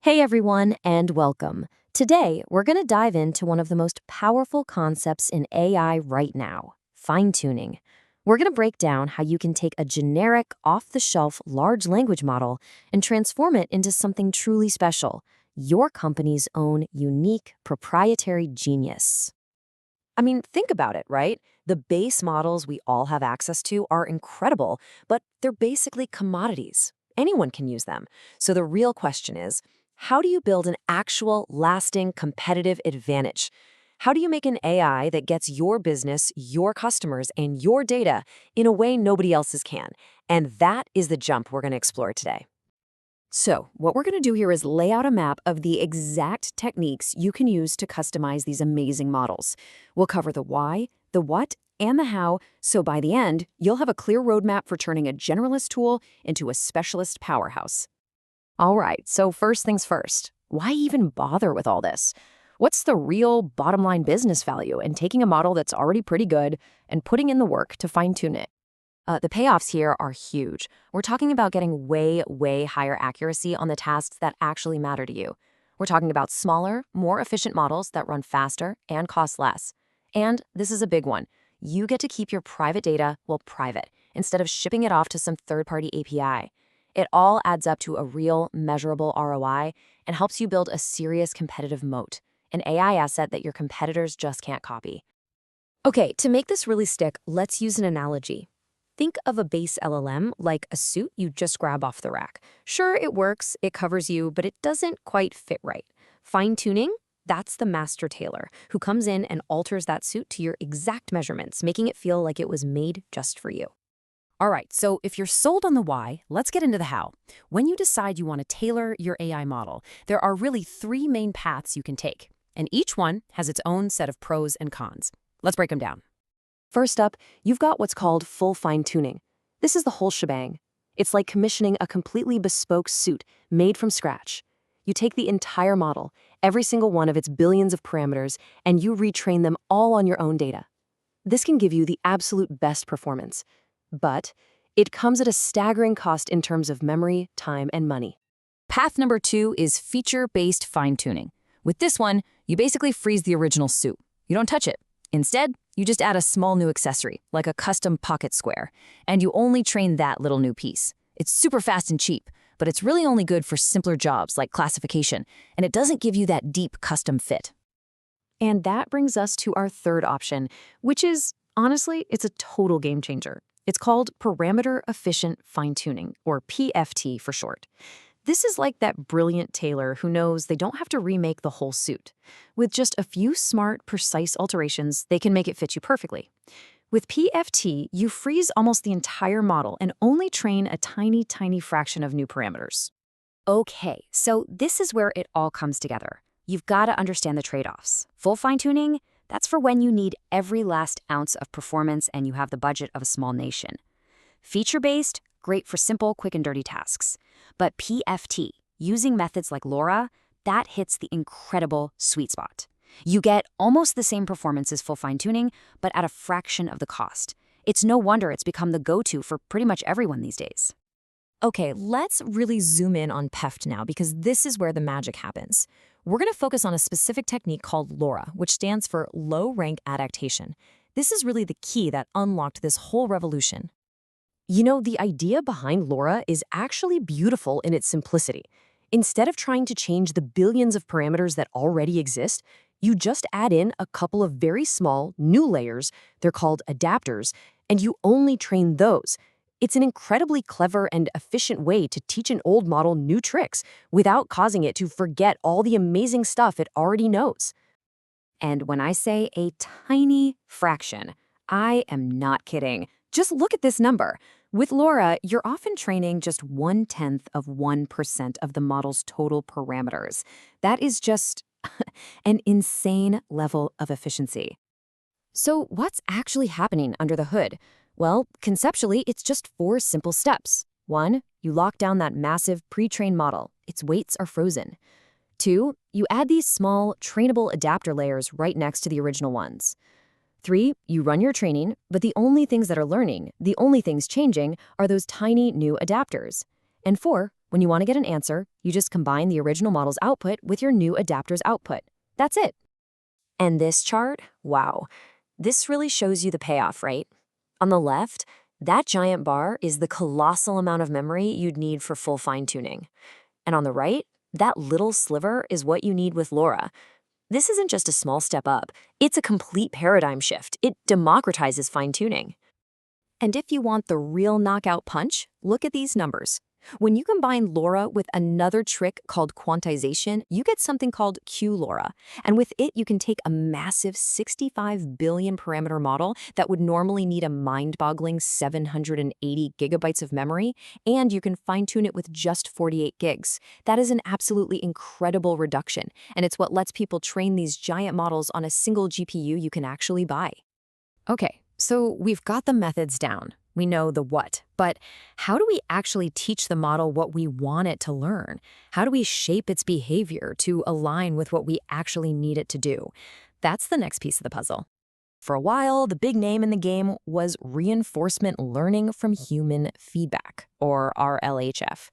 Hey everyone, and welcome. Today, we're going to dive into one of the most powerful concepts in AI right now, fine-tuning. We're going to break down how you can take a generic, off-the-shelf large language model and transform it into something truly special, your company's own unique proprietary genius. I mean, think about it, right? The base models we all have access to are incredible, but they're basically commodities. Anyone can use them. So the real question is, how do you build an actual, lasting, competitive advantage? How do you make an AI that gets your business, your customers, and your data in a way nobody else's can? And that is the jump we're going to explore today. So, what we're going to do here is lay out a map of the exact techniques you can use to customize these amazing models. We'll cover the why, the what, and the how, so by the end, you'll have a clear roadmap for turning a generalist tool into a specialist powerhouse. All right, so first things first, why even bother with all this? What's the real bottom line business value in taking a model that's already pretty good and putting in the work to fine-tune it? The payoffs here are huge. We're talking about getting way higher accuracy on the tasks that actually matter to you. We're talking about smaller, more efficient models that run faster and cost less. And this is a big one. You get to keep your private data, private, instead of shipping it off to some third-party API. It all adds up to a real, measurable ROI and helps you build a serious competitive moat, an AI asset that your competitors just can't copy. Okay, to make this really stick, let's use an analogy. Think of a base LLM like a suit you just grab off the rack. Sure, it works, it covers you, but it doesn't quite fit right. Fine-tuning? That's the master tailor who comes in and alters that suit to your exact measurements, making it feel like it was made just for you. All right, so if you're sold on the why, let's get into the how. When you decide you want to tailor your AI model, there are really three main paths you can take, and each one has its own set of pros and cons. Let's break them down. First up, you've got what's called full fine-tuning. This is the whole shebang. It's like commissioning a completely bespoke suit made from scratch. You take the entire model, every single one of its billions of parameters, and you retrain them all on your own data. This can give you the absolute best performance. But it comes at a staggering cost in terms of memory, time, and money. Path number 2 is feature-based fine-tuning. With this one, you basically freeze the original suit. You don't touch it. Instead, you just add a small new accessory, like a custom pocket square, and you only train that little new piece. It's super fast and cheap, but it's really only good for simpler jobs like classification, and it doesn't give you that deep custom fit. And that brings us to our third option, which is, honestly, it's a total game changer. It's called parameter efficient fine-tuning, or PEFT for short. This is like that brilliant tailor who knows they don't have to remake the whole suit. With just a few smart, precise alterations, they can make it fit you perfectly. With PEFT, you freeze almost the entire model and only train a tiny fraction of new parameters. Okay, so this is where it all comes together. You've got to understand the trade-offs. Full fine-tuning? That's for when you need every last ounce of performance and you have the budget of a small nation. Feature-based, great for simple, quick, and dirty tasks. But PEFT, using methods like LoRA, that hits the incredible sweet spot. You get almost the same performance as full fine-tuning, but at a fraction of the cost. It's no wonder it's become the go-to for pretty much everyone these days. Okay, let's really zoom in on PEFT now, because this is where the magic happens. We're going to focus on a specific technique called LoRA, which stands for low-rank adaptation. This is really the key that unlocked this whole revolution. You know, the idea behind LoRA is actually beautiful in its simplicity. Instead of trying to change the billions of parameters that already exist, you just add in a couple of very small, new layers, they're called adapters, and you only train those. It's an incredibly clever and efficient way to teach an old model new tricks without causing it to forget all the amazing stuff it already knows. And when I say a tiny fraction, I am not kidding. Just look at this number. With LoRA, you're often training just 0.1% of the model's total parameters. That is just an insane level of efficiency. So what's actually happening under the hood? Well, conceptually, it's just 4 simple steps. 1, you lock down that massive pre-trained model. Its weights are frozen. 2, you add these small, trainable adapter layers right next to the original ones. 3, you run your training, but the only things that are learning, the only things changing, are those tiny new adapters. And 4, When you want to get an answer, you just combine the original model's output with your new adapter's output. That's it. And this chart, wow, this really shows you the payoff, right? On the left, that giant bar is the colossal amount of memory you'd need for full fine-tuning. And on the right, that little sliver is what you need with LoRA. This isn't just a small step up, it's a complete paradigm shift. It democratizes fine-tuning. And if you want the real knockout punch, look at these numbers. When you combine LoRA with another trick called quantization, you get something called QLoRA. And with it, you can take a massive 65 billion parameter model that would normally need a mind-boggling 780 gigabytes of memory, and you can fine-tune it with just 48 gigs. That is an absolutely incredible reduction, and it's what lets people train these giant models on a single GPU you can actually buy. Okay, so we've got the methods down. We know the what, but how do we actually teach the model what we want it to learn? How do we shape its behavior to align with what we actually need it to do? That's the next piece of the puzzle. For a while, the big name in the game was reinforcement learning from human feedback, or RLHF.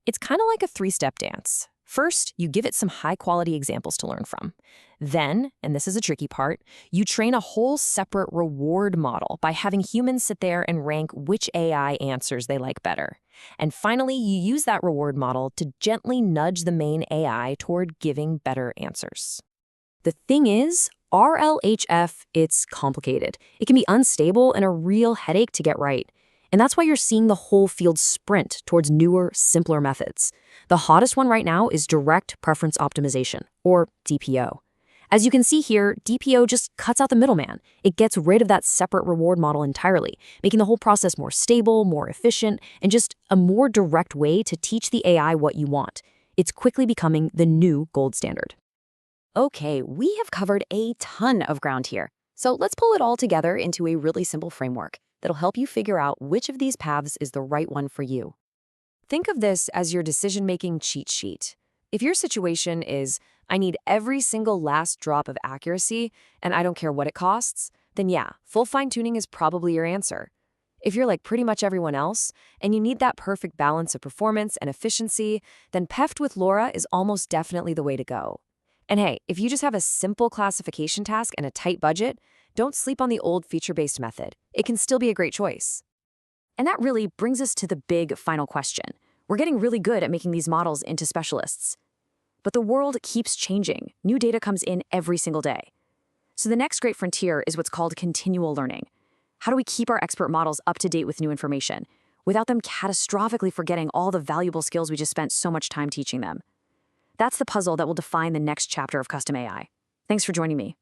It's kind of like a three-step dance. First, you give it some high-quality examples to learn from. Then, and this is a tricky part, you train a whole separate reward model by having humans sit there and rank which AI answers they like better. And finally, you use that reward model to gently nudge the main AI toward giving better answers. The thing is, RLHF, it's complicated. It can be unstable and a real headache to get right. And that's why you're seeing the whole field sprint towards newer, simpler methods. The hottest one right now is direct preference optimization, or DPO. As you can see here, DPO just cuts out the middleman. It gets rid of that separate reward model entirely, making the whole process more stable, more efficient, and just a more direct way to teach the AI what you want. It's quickly becoming the new gold standard. Okay, we have covered a ton of ground here. So let's pull it all together into a really simple framework that'll help you figure out which of these paths is the right one for you. Think of this as your decision-making cheat sheet. If your situation is, I need every single last drop of accuracy, and I don't care what it costs, then yeah, full fine-tuning is probably your answer. If you're like pretty much everyone else, and you need that perfect balance of performance and efficiency, then PEFT with LoRA is almost definitely the way to go. And hey, if you just have a simple classification task and a tight budget, don't sleep on the old feature-based method. It can still be a great choice. And that really brings us to the big final question. We're getting really good at making these models into specialists. But the world keeps changing. New data comes in every single day. So the next great frontier is what's called continual learning. How do we keep our expert models up to date with new information without them catastrophically forgetting all the valuable skills we just spent so much time teaching them? That's the puzzle that will define the next chapter of custom AI. Thanks for joining me.